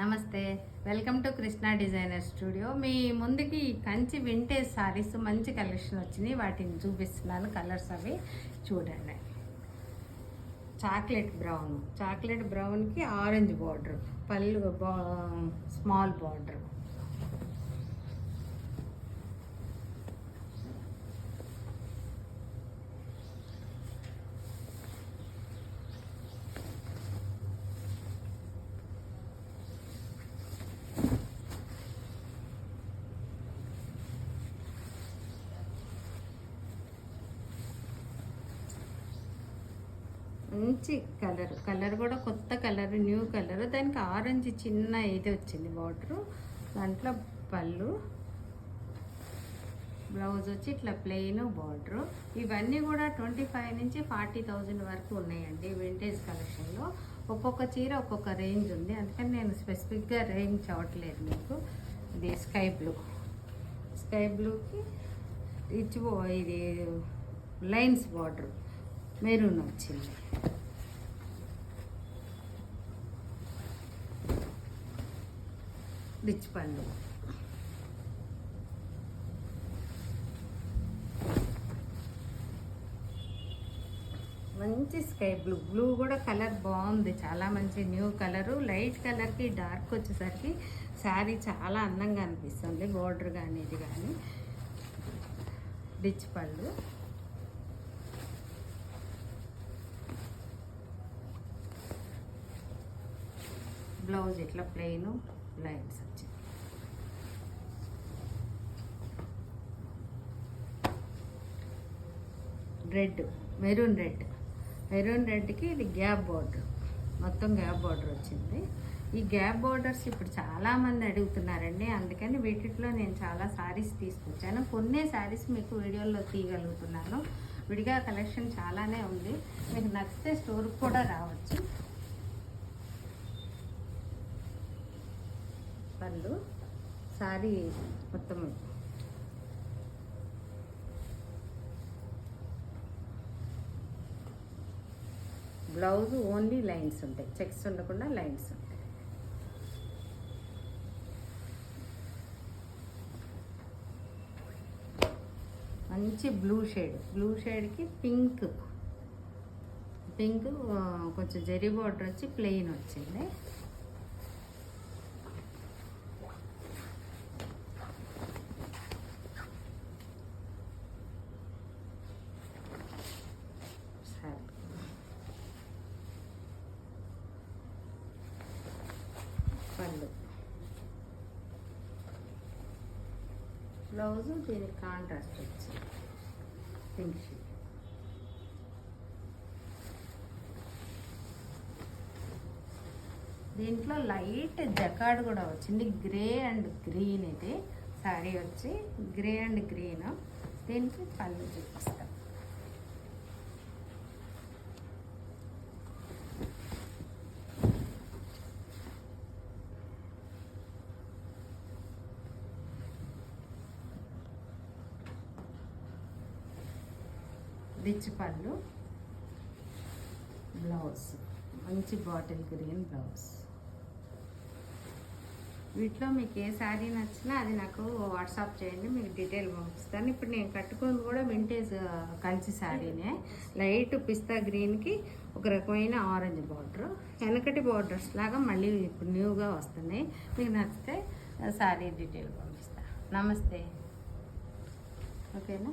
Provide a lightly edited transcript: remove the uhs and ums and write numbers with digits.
నమస్తే, welcome to Krishna designer studio. మీ ముందుకి కంచి వింటేజ్ సారీస్ మంచి కలెక్షన్ వచ్చినాయి, వాటిని చూపిస్తున్నాను. కలర్స్ అవి చూడండి. చాక్లెట్ బ్రౌన్కి ఆరెంజ్ బార్డర్, పళ్ళు స్మాల్ బార్డర్. మంచి కలర్ కూడా కొత్త కలర్, న్యూ కలర్. దానికి ఆరెంజ్ చిన్న ఇది వచ్చింది బార్డరు. దాంట్లో పళ్ళు, బ్లౌజ్ వచ్చి ఇట్లా ప్లెయిన్ బార్డరు. ఇవన్నీ కూడా 25 నుంచి 40,000 వరకు ఉన్నాయండి వింటేజ్ కలెక్షన్లో. ఒక్కొక్క చీర ఒక్కొక్క రేంజ్ ఉంది, అందుకని నేను స్పెసిఫిక్గా రేంజ్ చూడట్లేదు మీకు. ఇది స్కై బ్లూకి ఇది లైన్స్ బార్డర్ మెరూన్ వచ్చింది. రిచ్ పళ్ళు, మంచి స్కై బ్లూ కూడా కలర్ బాగుంది, చాలా మంచి న్యూ కలరు. లైట్ కలర్కి డార్క్ వచ్చేసరికి శారీ చాలా అందంగా అనిపిస్తుంది, బార్డర్ కానీ ఇది కానీ. రిచ్ పళ్ళు, బ్లౌజ్ ఇట్లా ప్లెయిన్ లైన్స్ వచ్చింది. మెరూన్ రెడ్కి ఇది గ్యాప్ బార్డర్, మొత్తం గ్యాప్ బార్డర్ వచ్చింది. ఈ గ్యాప్ బార్డర్స్ ఇప్పుడు చాలామంది అడుగుతున్నారండి, అందుకని వీటిలో నేను చాలా శారీస్ తీసుకొచ్చాను. కొన్ని శారీస్ మీకు వీడియోలో తీయగలుగుతున్నాను. విడిగా కలెక్షన్ చాలానే ఉంది, మీకు నచ్చితే స్టోర్కి కూడా రావచ్చు. పళ్ళు, సారీ మొత్తం బ్లౌజ్ ఓన్లీ లైన్స్ ఉంటాయి, చెక్స్ ఉండకుండా లైన్స్ ఉంటాయి. మంచి బ్లూ షేడ్కి పింక్ కొంచెం జరీ బార్డర్ వచ్చి ప్లెయిన్ వచ్చింది. పళ్ళు, బ్లౌజ్ దీనికి కాంట్రాస్ట్ వచ్చింది పింక్ షేడ్. దీంట్లో లైట్ జకాడ్ కూడా వచ్చింది, గ్రే అండ్ గ్రీన్. ఇది శారీ వచ్చి గ్రే అండ్ గ్రీన్. దీనికి పళ్ళు చూపిస్తాం. రిచ్ పళ్ళు, బ్లౌజ్ మంచి బాటిల్ గ్రీన్ బ్లౌజ్. వీటిలో మీకు ఏ శారీ నచ్చినా అది నాకు వాట్సాప్ చేయండి, మీకు డీటెయిల్ పంపిస్తాను. ఇప్పుడు నేను కట్టుకుని కూడా వింటేజ్ కంచి శారీనే. లైట్ పిస్తా గ్రీన్కి ఒక రకమైన ఆరెంజ్ బార్డర్, వెనకటి బార్డర్స్ లాగా మళ్ళీ ఇప్పుడు న్యూగా వస్తున్నాయి. మీకు నచ్చితే శారీ డీటెయిల్ పంపిస్తాను. నమస్తే, ఓకేనా.